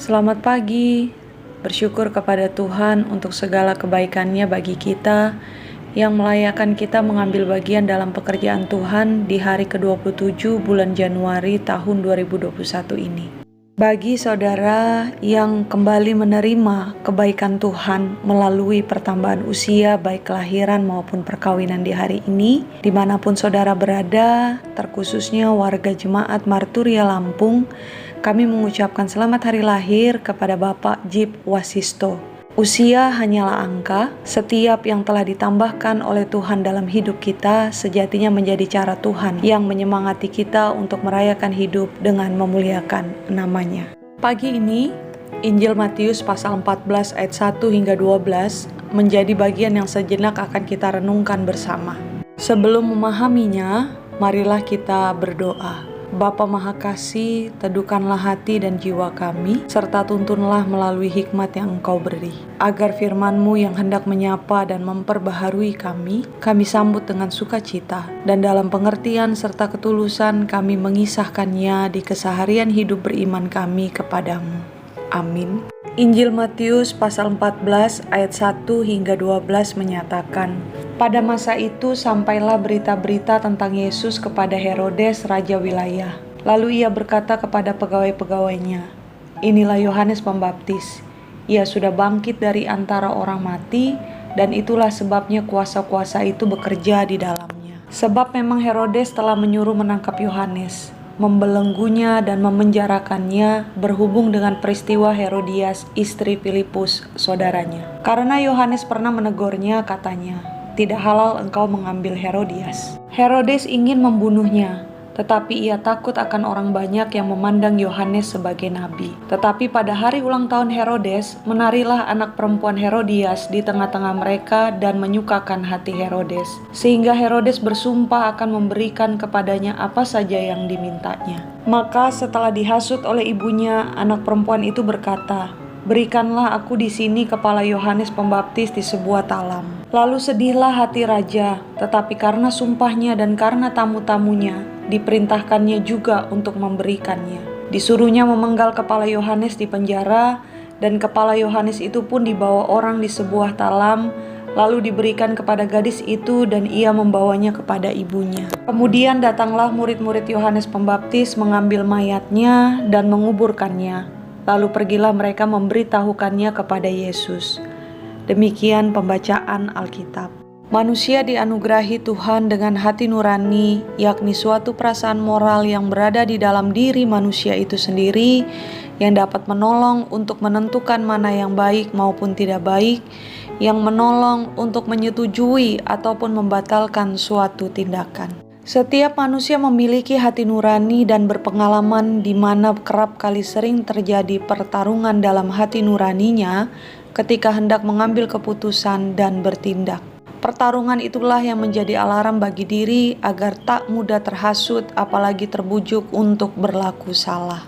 Selamat pagi, bersyukur kepada Tuhan untuk segala kebaikan-Nya bagi kita yang melayakkan kita mengambil bagian dalam pekerjaan Tuhan di hari ke-27 bulan Januari tahun 2021 ini. Bagi saudara yang kembali menerima kebaikan Tuhan melalui pertambahan usia baik kelahiran maupun perkawinan di hari ini, dimanapun saudara berada, terkhususnya warga Jemaat Marturia Lampung, kami mengucapkan selamat hari lahir kepada Bapak Jip Wasisto. Usia hanyalah angka, setiap yang telah ditambahkan oleh Tuhan dalam hidup kita sejatinya menjadi cara Tuhan yang menyemangati kita untuk merayakan hidup dengan memuliakan namanya. Pagi ini, Injil Matius pasal 14 ayat 1 hingga 12 menjadi bagian yang sejenak akan kita renungkan bersama. Sebelum memahaminya, marilah kita berdoa. Bapa Maha Kasih, teduhkanlah hati dan jiwa kami, serta tuntunlah melalui hikmat yang Engkau beri, agar firman-Mu yang hendak menyapa dan memperbaharui kami sambut dengan sukacita, dan dalam pengertian serta ketulusan kami mengisahkannya di keseharian hidup beriman kami kepadamu. Amin. Injil Matius pasal 14 ayat 1 hingga 12 menyatakan, pada masa itu sampailah berita-berita tentang Yesus kepada Herodes, raja wilayah. Lalu ia berkata kepada pegawai-pegawainya, inilah Yohanes Pembaptis. Ia sudah bangkit dari antara orang mati, dan itulah sebabnya kuasa-kuasa itu bekerja di dalamnya. Sebab memang Herodes telah menyuruh menangkap Yohanes, membelenggunya dan memenjarakannya berhubung dengan peristiwa Herodias, istri Filipus, saudaranya. Karena Yohanes pernah menegurnya, katanya, tidak halal engkau mengambil Herodias. Herodes ingin membunuhnya, tetapi ia takut akan orang banyak yang memandang Yohanes sebagai nabi. Tetapi pada hari ulang tahun Herodes, menarilah anak perempuan Herodias di tengah-tengah mereka dan menyukakan hati Herodes, sehingga Herodes bersumpah akan memberikan kepadanya apa saja yang dimintanya. Maka setelah dihasut oleh ibunya, anak perempuan itu berkata, berikanlah aku di sini kepala Yohanes Pembaptis di sebuah talam. Lalu sedihlah hati raja, tetapi karena sumpahnya dan karena tamu-tamunya, diperintahkannya juga untuk memberikannya. Disuruhnya memenggal kepala Yohanes di penjara, dan kepala Yohanes itu pun dibawa orang di sebuah talam, lalu diberikan kepada gadis itu dan ia membawanya kepada ibunya. Kemudian datanglah murid-murid Yohanes Pembaptis mengambil mayatnya dan menguburkannya. Lalu pergilah mereka memberitahukannya kepada Yesus. Demikian pembacaan Alkitab. Manusia dianugerahi Tuhan dengan hati nurani, yakni suatu perasaan moral yang berada di dalam diri manusia itu sendiri, yang dapat menolong untuk menentukan mana yang baik maupun tidak baik, yang menolong untuk menyetujui ataupun membatalkan suatu tindakan. Setiap manusia memiliki hati nurani dan berpengalaman di mana kerap kali sering terjadi pertarungan dalam hati nuraninya ketika hendak mengambil keputusan dan bertindak. Pertarungan itulah yang menjadi alarm bagi diri agar tak mudah terhasut apalagi terbujuk untuk berlaku salah.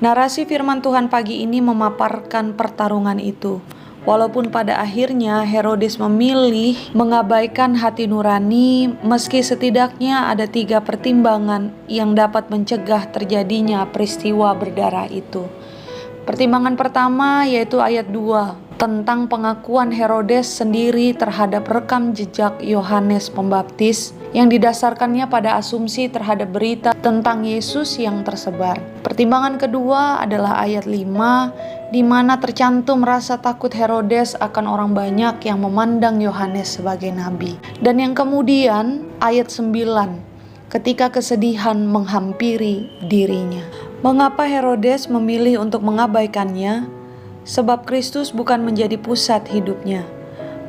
Narasi firman Tuhan pagi ini memaparkan pertarungan itu. Walaupun pada akhirnya Herodes memilih mengabaikan hati nurani, meski setidaknya ada 3 pertimbangan yang dapat mencegah terjadinya peristiwa berdarah itu. Pertimbangan pertama yaitu ayat 2 tentang pengakuan Herodes sendiri terhadap rekam jejak Yohanes Pembaptis yang didasarkannya pada asumsi terhadap berita tentang Yesus yang tersebar. Pertimbangan kedua adalah ayat 5 di mana tercantum rasa takut Herodes akan orang banyak yang memandang Yohanes sebagai nabi. Dan yang kemudian ayat 9 ketika kesedihan menghampiri dirinya. Mengapa Herodes memilih untuk mengabaikannya? Sebab Kristus bukan menjadi pusat hidupnya.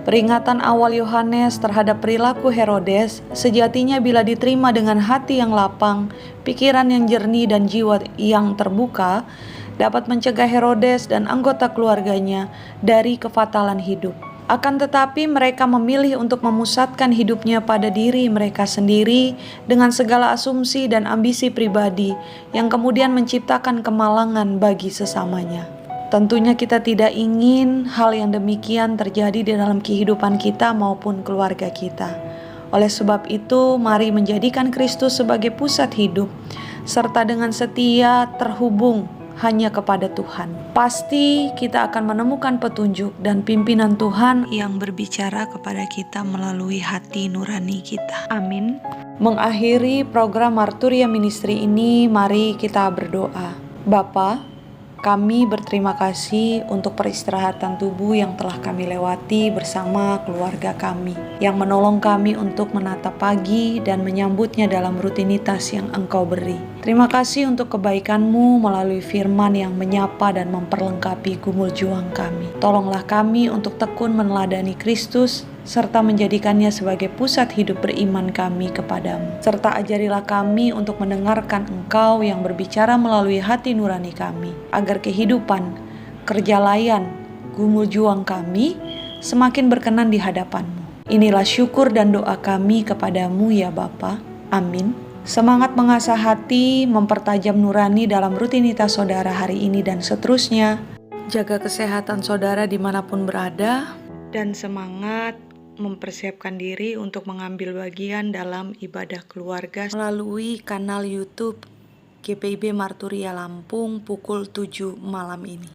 Peringatan awal Yohanes terhadap perilaku Herodes sejatinya bila diterima dengan hati yang lapang, pikiran yang jernih dan jiwa yang terbuka, dapat mencegah Herodes dan anggota keluarganya dari kefatalan hidup. Akan tetapi mereka memilih untuk memusatkan hidupnya pada diri mereka sendiri dengan segala asumsi dan ambisi pribadi yang kemudian menciptakan kemalangan bagi sesamanya. Tentunya kita tidak ingin hal yang demikian terjadi di dalam kehidupan kita maupun keluarga kita. Oleh sebab itu, mari menjadikan Kristus sebagai pusat hidup, serta dengan setia terhubung hanya kepada Tuhan. Pasti kita akan menemukan petunjuk dan pimpinan Tuhan yang berbicara kepada kita melalui hati nurani kita. Amin. Mengakhiri program Marturia Ministry ini, mari kita berdoa. Bapa, kami berterima kasih untuk peristirahatan tubuh yang telah kami lewati bersama keluarga kami, yang menolong kami untuk menatap pagi dan menyambutnya dalam rutinitas yang Engkau beri. Terima kasih untuk kebaikan-Mu melalui firman yang menyapa dan memperlengkapi gumul juang kami. Tolonglah kami untuk tekun meneladani Kristus, serta menjadikannya sebagai pusat hidup beriman kami kepadamu. Serta ajarilah kami untuk mendengarkan Engkau yang berbicara melalui hati nurani kami, agar kehidupan, kerja layan, gumul juang kami semakin berkenan di hadapan-Mu. Inilah syukur dan doa kami kepadamu ya Bapa. Amin. Semangat mengasah hati, mempertajam nurani dalam rutinitas saudara hari ini dan seterusnya. Jaga kesehatan saudara dimanapun berada, dan semangat mempersiapkan diri untuk mengambil bagian dalam ibadah keluarga melalui kanal YouTube GPIB Marturia Lampung pukul 7 malam ini.